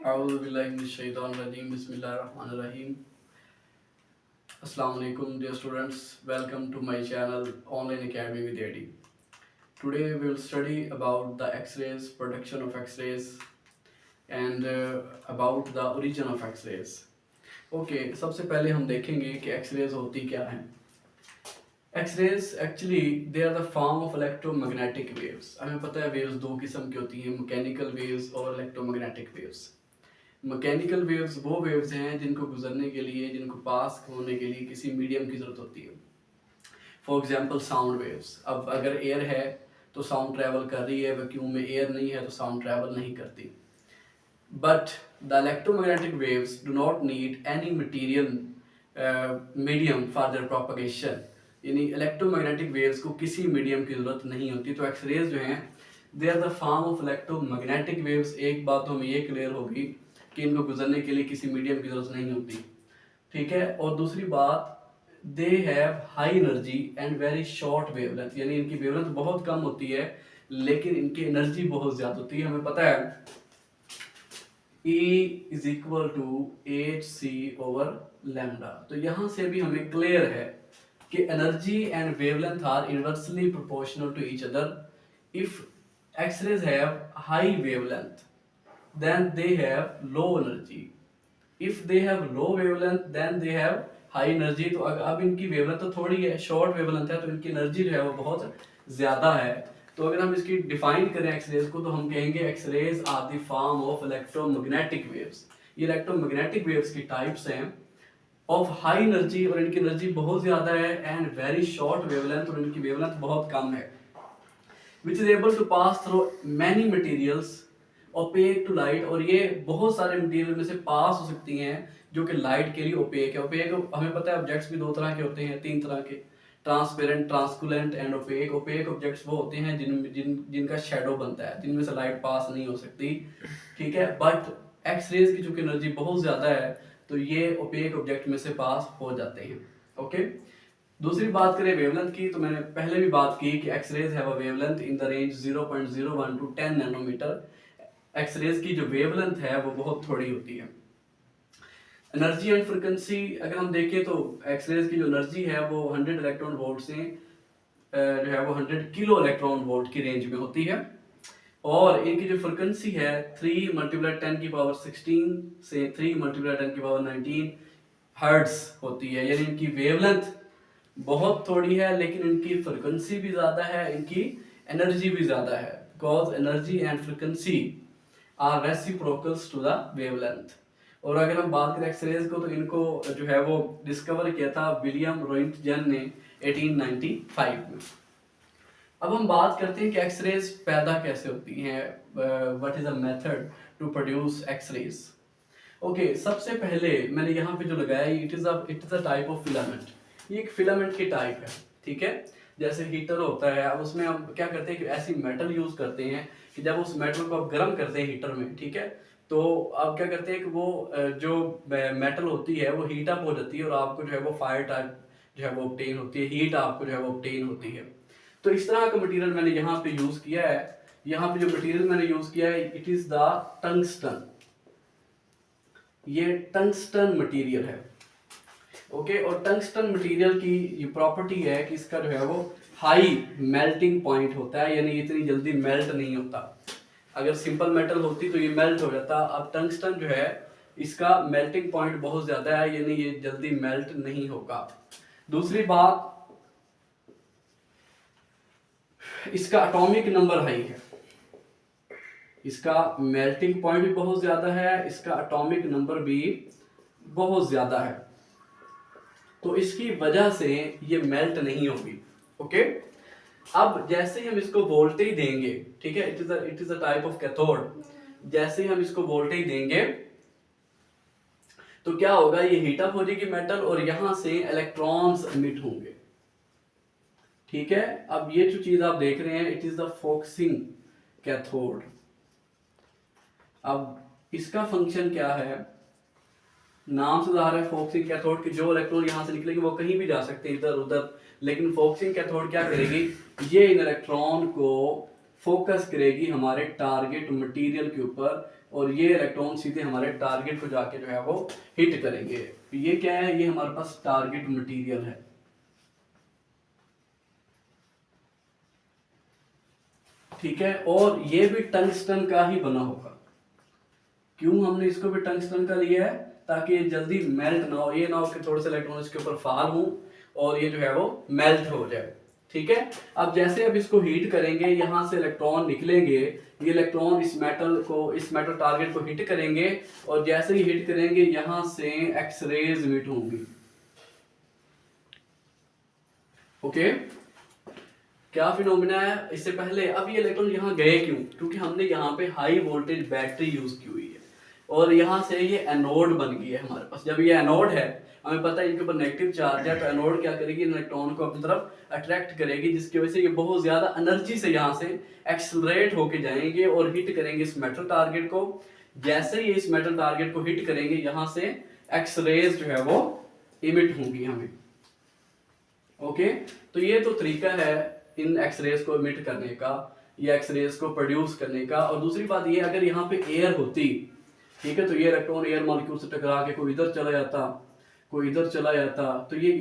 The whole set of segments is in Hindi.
Auzubillahiminash-shaytanir-rajim. Bismillahir-rahmanir-rahim. Assalamu alaikum, dear students. Welcome to my channel Online Academy with AD. Today we will study about the X-rays, production of X-rays, and about the origin of X-rays. Okay, सबसे पहले हम देखेंगे कि X-rays होती क्या हैं. X-rays actually they are the form of electromagnetic waves. हमें पता है waves दो किस्म की होती हैं, mechanical waves और electromagnetic waves. मैकेनिकल वेव्स वो वेव्स हैं जिनको गुजरने के लिए, जिनको पास होने के लिए किसी मीडियम की ज़रूरत होती है. For example sound waves. अब अगर एयर है तो साउंड ट्रैवल कर रही है, वैक्यूम में एयर नहीं है तो साउंड ट्रैवल नहीं करती. But the electromagnetic waves do not need any material medium for their propagation. यानी इलेक्ट्रोमैग्नेटिक वेव्स को किसी मीडियम की ज़रूरत नहीं होती. तो एक्सरेज जो हैं they are the form of electromagnetic waves. एक बात तो हमें ये क्लियर होगी कि इनको गुजरने के लिए किसी मीडियम की जरूरत नहीं होती. ठीक है. और दूसरी बात, they have high energy and very short wavelength. यानी इनकी वेवलेंथ बहुत कम होती है लेकिन इनकी एनर्जी बहुत ज्यादा होती है. हमें पता है E is equal to hc/λ. तो यहां से भी हमें क्लियर है कि energy and wavelength are inversely proportional to each other. If X rays have high wavelength then they have low energy. If they have low wavelength then they have high energy. तो अब इनकी वेवलेंथ तो थोड़ी है, शॉर्ट वेवलेंथ है, तो इनकी एनर्जी जो है वो बहुत ज़्यादा है. तो अगर हम इसकी डिफाइन करें एक्सरेज को तो हम कहेंगे X rays are the form of electromagnetic waves. ये इलेक्ट्रोमैग्नेटिक वेव्स की टाइप्स हैं ऑफ हाई एनर्जी, और इनकी एनर्जी बहुत ज़्यादा है, एंड वेरी शॉर्ट वेवलेंथ, और इनकी वेवलेंथ बहुत कम है, which is able to pass through many materials opaque to light. और ये बहुत सारे मटेरियल में से पास हो सकती हैं जो कि लाइट के लिए ओपेक है. ओपेक हमें पता है ऑब्जेक्ट्स भी दो तरह के होते हैं, तीन तरह के, transparent, translucent and opaque. Opaque objects वो होते हैं जिनका शेडो बनता है, जिनमें से लाइट पास नहीं हो सकती. ठीक है. बट एक्सरेज की चूंकि एनर्जी बहुत ज्यादा है तो ये ओपेक ऑब्जेक्ट में से पास हो जाते हैं. ओके. दूसरी बात करें वेवलेंथ की, तो मैंने पहले भी बात की कि X rays have a wavelength in the range 0.01 to 10 nanometre. X rays की जो वेवलेंथ है वो बहुत थोड़ी होती है. एनर्जी एंड फ्रीक्वेंसी अगर हम देखें तो एक्सरेज की जो एनर्जी है वो 100 इलेक्ट्रॉन वोल्ट से जो है वो 100 किलो इलेक्ट्रॉन वोल्ट की रेंज में होती है. और इनकी जो फ्रीक्वेंसी है 3 × 10⁻16 से 3 × 10⁻19 हर्ट्ज होती है. यानी इनकी वेवलेंथ बहुत थोड़ी है लेकिन इनकी फ्रीक्वेंसी भी ज़्यादा है, इनकी एनर्जी भी ज़्यादा है. Because energy and frequency are reciprocals to the wavelength. और अगर हम बात करें एक्सरेज को तो इनको जो है वो डिस्कवर किया था विलियम रोइंटजन ने 1895 में. अब हम बात करते हैं कि एक्सरेज पैदा कैसे होती हैं. What is a method to produce X rays. Okay. सबसे पहले मैंने यहाँ पे जो लगाया it is a type of filament. ये एक फिलामेंट की टाइप है. ठीक है. जैसे हीटर होता है, अब उसमें हम क्या करते हैं कि ऐसी मेटल यूज करते हैं कि जब उस मेटल को आप गर्म करते हैं हीटर में, ठीक है, तो आप क्या करते हैं कि वो जो मेटल होती है वो हीट अप हो जाती है और आपको जो है वो फायर टाइप जो है वो ऑब्टेन होती है, हीट आपको जो है वो ऑब्टेन होती है. तो इस तरह का मटेरियल मैंने यहाँ पे यूज किया है. यहाँ पे जो मटेरियल मैंने यूज किया है इट इज द टंगस्टन. ये टंगस्टन मटेरियल है. ओके. और टंगस्टन मटेरियल की ये प्रॉपर्टी है कि इसका जो है वो हाई मेल्टिंग पॉइंट होता है, यानी इतनी जल्दी मेल्ट नहीं होता. अगर सिंपल मेटल होती तो ये मेल्ट हो जाता. अब टंगस्टन जो है इसका मेल्टिंग पॉइंट बहुत ज्यादा है, यानी ये जल्दी मेल्ट नहीं होगा. दूसरी बात, इसका एटॉमिक नंबर हाई है. इसका मेल्टिंग पॉइंट भी बहुत ज्यादा है, इसका एटॉमिक नंबर भी बहुत ज्यादा है. तो इसकी वजह से ये मेल्ट नहीं होगी. ओके. अब जैसे ही हम इसको वोल्टेज देंगे, ठीक है, it is a type of cathode. जैसे ही हम इसको वोल्टेज देंगे तो क्या होगा, ये हीट अप हो जाएगी मेटल और यहां से इलेक्ट्रॉन्स एमिट होंगे. ठीक है. अब ये जो चीज आप देख रहे हैं it is the focusing cathode. अब इसका फंक्शन क्या है, नाम से ज़ाहिर है फोकसिंग कैथोड की जो इलेक्ट्रॉन यहाँ से निकलेंगे वो कहीं भी जा सकते हैं इधर उधर, लेकिन फोकसिंग कैथोड क्या करेगी, ये इन इलेक्ट्रॉन को फोकस करेगी हमारे टारगेट मटेरियल के ऊपर और ये इलेक्ट्रॉन सीधे हमारे टारगेट को जाके जो है वो हिट करेंगे। ये क्या है, ये हमारे पास टारगेट मटेरियल है। ठीक है, और ये भी टंगस्टन का ही बना होगा। क्यों हमने इसको भी टंगस्टन का लिया है, ताकि ये जल्दी मेल्ट ना हो, ये ना हो कि थोड़े से इलेक्ट्रॉन इसके ऊपर फाल हो और ये जो है वो मेल्ट हो जाए। ठीक है, अब जैसे अब इसको हीट करेंगे, यहां से इलेक्ट्रॉन निकलेंगे, ये इलेक्ट्रॉन इस मेटल टारगेट को हिट करेंगे, और जैसे ही हिट करेंगे यहां से एक्स रेज इमिट होंगी। ओके, क्या फिनोमिना है इससे पहले। अब ये इलेक्ट्रॉन यहाँ गए क्यों, क्योंकि हमने यहाँ पे हाई वोल्टेज बैटरी यूज की हुई है, और यहाँ से ये एनोड बन गई है हमारे पास। जब ये एनोड है, हमें पता है इनके ऊपर नेगेटिव चार्ज है, तो एनोड क्या करेगी, इलेक्ट्रॉन को अपनी तरफ अट्रैक्ट करेगी, जिसकी वजह से ये बहुत ज्यादा एनर्जी से यहाँ से एक्सलरेट होके जाएंगे और हिट करेंगे इस मेटल टारगेट को। जैसे ही इस मेटल टारगेट को हिट करेंगे, यहाँ से एक्स रेज जो है वो इमिट होंगी हमें। ओके, तो ये तो तरीका है इन एक्सरेज को इमिट करने का या एक्सरेज को प्रोड्यूस करने का। और दूसरी बात ये, अगर यहाँ पे एयर होती, ठीक है, तो ये इलेक्ट्रॉन एयर मॉलिक्यूल से टकरा के कोई इधर चला जाता, कोई इधर चला जाता, तो ये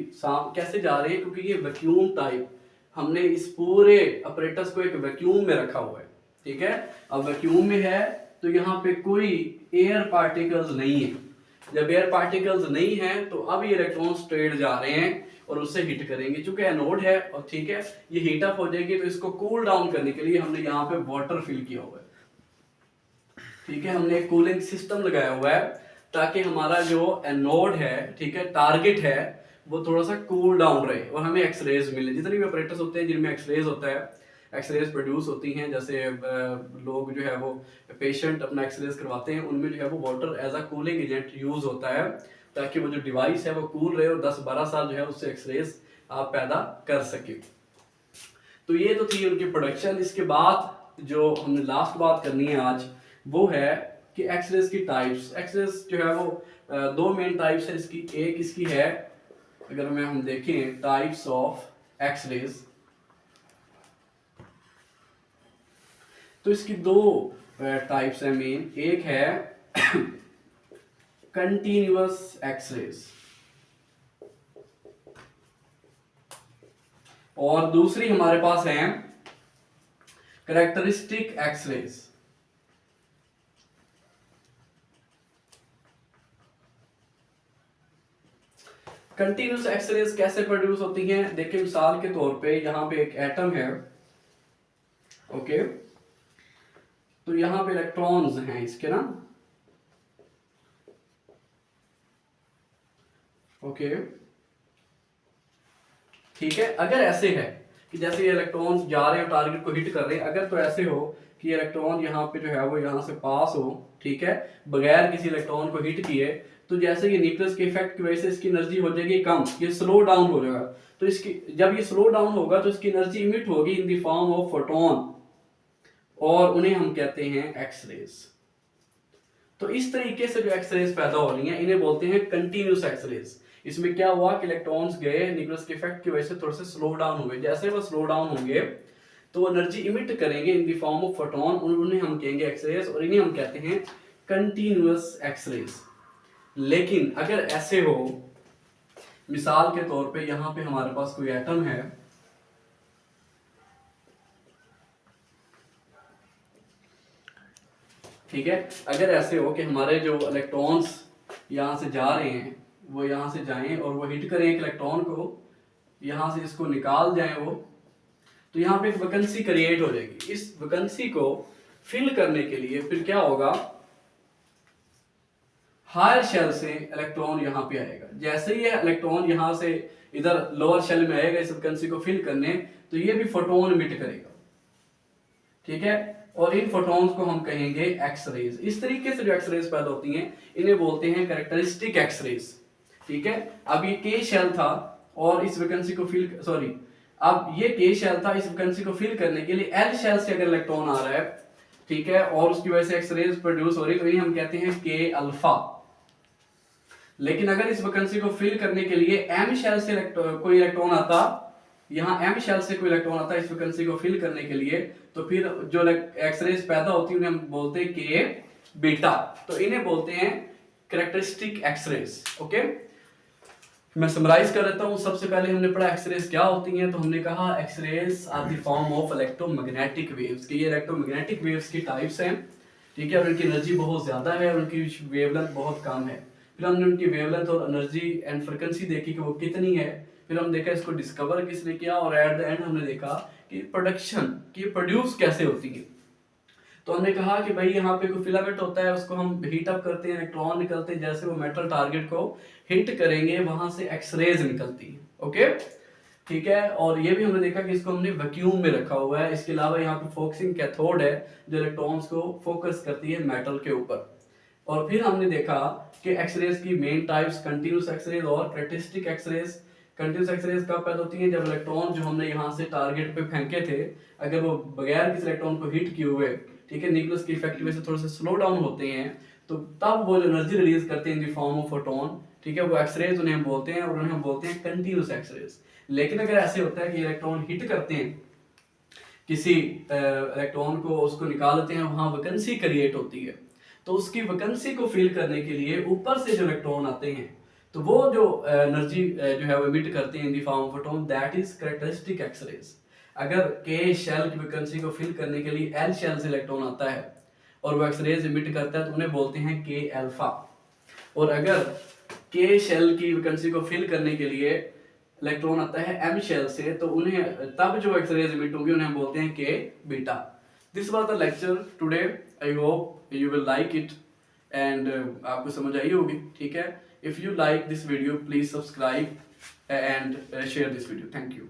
कैसे जा रहे हैं, क्योंकि ये वैक्यूम टाइप, हमने इस पूरे अपरेटस को एक वैक्यूम में रखा हुआ है। ठीक है, अब वैक्यूम में है तो यहाँ पे कोई एयर पार्टिकल्स नहीं है। जब एयर पार्टिकल्स नहीं है तो अब ये इलेक्ट्रॉन स्ट्रेट जा रहे हैं और उससे हिट करेंगे। चूंकि एनोड है और ठीक है, ये हीट अप हो जाएगी, तो इसको कूल डाउन करने के लिए हमने यहाँ पे वाटर फिल किया हुआ है। ठीक है, हमने एक कूलिंग सिस्टम लगाया हुआ है, ताकि हमारा जो एनोड है, ठीक है, टारगेट है, वो थोड़ा सा कूल डाउन रहे और हमें एक्सरेज मिले। जितने भी ऑपरेटर्स होते हैं जिनमें एक्सरेज होता है, एक्सरेज प्रोड्यूस होती हैं, जैसे लोग जो है वो पेशेंट अपना एक्सरेज करवाते हैं, उनमें जो है वो water as a cooling agent use होता है, ताकि वो जो डिवाइस है वो कूल रहे और 10-12 साल जो है उससे एक्सरेज आप पैदा कर सके। तो ये तो थी उनकी प्रोडक्शन। इसके बाद जो हमने लास्ट बात करनी है आज, वो है कि एक्सरेज की टाइप्स। एक्सरेज जो है वो दो मेन टाइप्स है इसकी। एक इसकी है, अगर हम देखें टाइप्स ऑफ एक्सरेज, तो इसकी दो टाइप्स है मेन। एक है कंटिन्यूअस एक्सरेज और दूसरी हमारे पास है कैरेक्टरिस्टिक एक्सरेज। कंटिन्यूअस एक्सरेज कैसे प्रोड्यूस होती हैं, देखिए मिसाल के तौर पे यहां पे एक एटम है, ओके, तो यहां पे इलेक्ट्रॉन्स हैं इसके ना, ओके, ठीक है। अगर ऐसे है कि जैसे ये इलेक्ट्रॉन जा रहे हैं टारगेट को हिट कर रहे हैं, अगर तो ऐसे हो कि इलेक्ट्रॉन यहाँ पे जो है वो यहाँ से पास हो, ठीक है, बगैर किसी इलेक्ट्रॉन को हिट किए, तो जैसे ये न्यूक्लियस के इफेक्ट की वजह से इसकी एनर्जी हो जाएगी कम, ये स्लो डाउन हो जाएगा। तो इसकी जब ये स्लो डाउन होगा तो इसकी एनर्जी इमिट होगी इन द फॉर्म ऑफ फोटोन, और उन्हें हम कहते हैं एक्सरेज। तो इस तरीके से जो एक्सरेज पैदा हो रही हैं, इन्हें बोलते हैं कंटिन्यूस एक्सरेज। इसमें क्या हुआ कि इलेक्ट्रॉन्स गए, न्यूक्लियस के इफेक्ट की वजह से थोड़े से स्लो डाउन हुए, जैसे वो स्लो डाउन होंगे तो एनर्जी इमिट करेंगे इन द फॉर्म ऑफ फोटोन, उन्हें हम कहेंगे एक्सरेज, और इन्हें हम कहते हैं कंटिन्यूअस एक्सरेज। लेकिन अगर ऐसे हो, मिसाल के तौर पे यहां पे हमारे पास कोई एटम है, ठीक है, अगर ऐसे हो कि हमारे जो इलेक्ट्रॉन्स यहां से जा रहे हैं वो यहां से जाएं और वो हिट करें एक इलेक्ट्रॉन को, यहां से इसको निकाल जाएं वो, तो यहाँ पे एक वैकेंसी क्रिएट हो जाएगी। इस वैकेंसी को फिल करने के लिए फिर क्या होगा, हायर शेल से इलेक्ट्रॉन यहाँ पे आएगा। जैसे ही ये इलेक्ट्रॉन यहाँ से इधर लोअर शेल में आएगा इस वैकेंसी को फिल करने, तो ये भी फोटोन इमिट करेगा, ठीक है, और इन फोटॉन्स को हम कहेंगे एक्सरेज। इस तरीके से जो एक्सरेज पैदा होती हैं इन्हें बोलते हैं कैरेक्टरिस्टिक एक्सरेज। ठीक है, अब ये के शेल था और इस वैकेंसी को फिल, सॉरी, अब ये के शेल था, इस वैकेंसी को फिल करने के लिए एल शेल से अगर इलेक्ट्रॉन आ रहा है, ठीक है, और उसकी वजह से एक्सरेज प्रोड्यूस हो रही है, तो इन्हें हम कहते हैं के अल्फा। लेकिन अगर इस वैकेंसी को फिल करने के लिए एम शेल से कोई इलेक्ट्रॉन आता, यहाँ एम शेल से कोई इलेक्ट्रॉन आता है इस वैकेंसी को फिल करने के लिए, तो फिर जो एक्सरेज पैदा होती है उन्हें हम बोलते हैं के बीटा, तो इन्हें बोलते हैं कैरेक्टरिस्टिक एक्सरेज। ओके, मैं समराइज कर देता हूँ। सबसे पहले हमने पढ़ा एक्सरेज क्या होती हैं, तो हमने कहा X rays are the form of electromagnetic waves, कि ये इलेक्ट्रोमैग्नेटिक वेव्स की टाइप्स हैं, ठीक है, और उनकी एनर्जी बहुत ज़्यादा है और उनकी वेवलेंथ बहुत कम है। फिर हमने उनकी वेवलेंथ और एनर्जी एंड फ्रिक्वेंसी देखी कि वो कितनी है। फिर हम देखा इसको डिस्कवर किसने किया, और एट द एंड हमने देखा कि प्रोडक्शन, कि प्रोड्यूस कैसे होती है। तो हमने कहा कि भाई यहाँ पे कोई फिलामेंट होता है, उसको हम हीट अप करते हैं, इलेक्ट्रॉन निकलते हैं, जैसे वो मेटल टारगेट को हिट करेंगे वहां से एक्सरेज निकलती है। ओके, ठीक है, और ये भी हमने देखा कि इसको हमने वैक्यूम में रखा हुआ है। इसके अलावा यहाँ पे फोकसिंग कैथोड है जो इलेक्ट्रॉन्स को फोकस करती है मेटल के ऊपर। और फिर हमने देखा कि एक्सरेज की मेन टाइप्स कंटिन्यूस एक्सरेज और कैरेक्टरिस्टिक एक्सरेज। कंटिन्यूस एक्सरेज कब पैदा होती है, जब इलेक्ट्रॉन जो हमने यहाँ से टारगेट पे फेंके थे, अगर वो बगैर किसी इलेक्ट्रॉन को हिट किए हुए, ठीक है, न्यूक्लियस की इफेक्ट वजह से थोड़े से स्लो डाउन होते हैं, तो तब वो जो एनर्जी रिलीज करते हैं in the form of photon, ठीक है, वो एक्सरेज उन्हें हम बोलते हैं, और उन्हें हम बोलते हैं कंटिन्यूस एक्सरेज। लेकिन अगर ऐसे होता है कि इलेक्ट्रॉन हिट करते हैं किसी इलेक्ट्रॉन को, उसको निकाल देते हैं, वहां वैकेंसी क्रिएट होती है, तो उसकी वैकेंसी को फिल करने के लिए ऊपर से जो इलेक्ट्रॉन आते हैं, तो वो जो एनर्जी जो है वो एमिट करते हैं in the form of photon, that is characteristic X rays. अगर के शेल की वैकेंसी को फिल करने के लिए एल शेल से इलेक्ट्रॉन आता है और वो एक्सरेज एमिट करता है, तो उन्हें बोलते हैं के अल्फा। और अगर के शेल की वैकेंसी को फिल करने के लिए इलेक्ट्रॉन आता है एम शेल से, तो उन्हें तब जो एक्सरेज एमिट होगी उन्हें हम बोलते हैं के beta. This was the lecture today, I hope you will like it and आपको समझ आई होगी, ठीक है। If you like this video please subscribe and share this video. Thank you.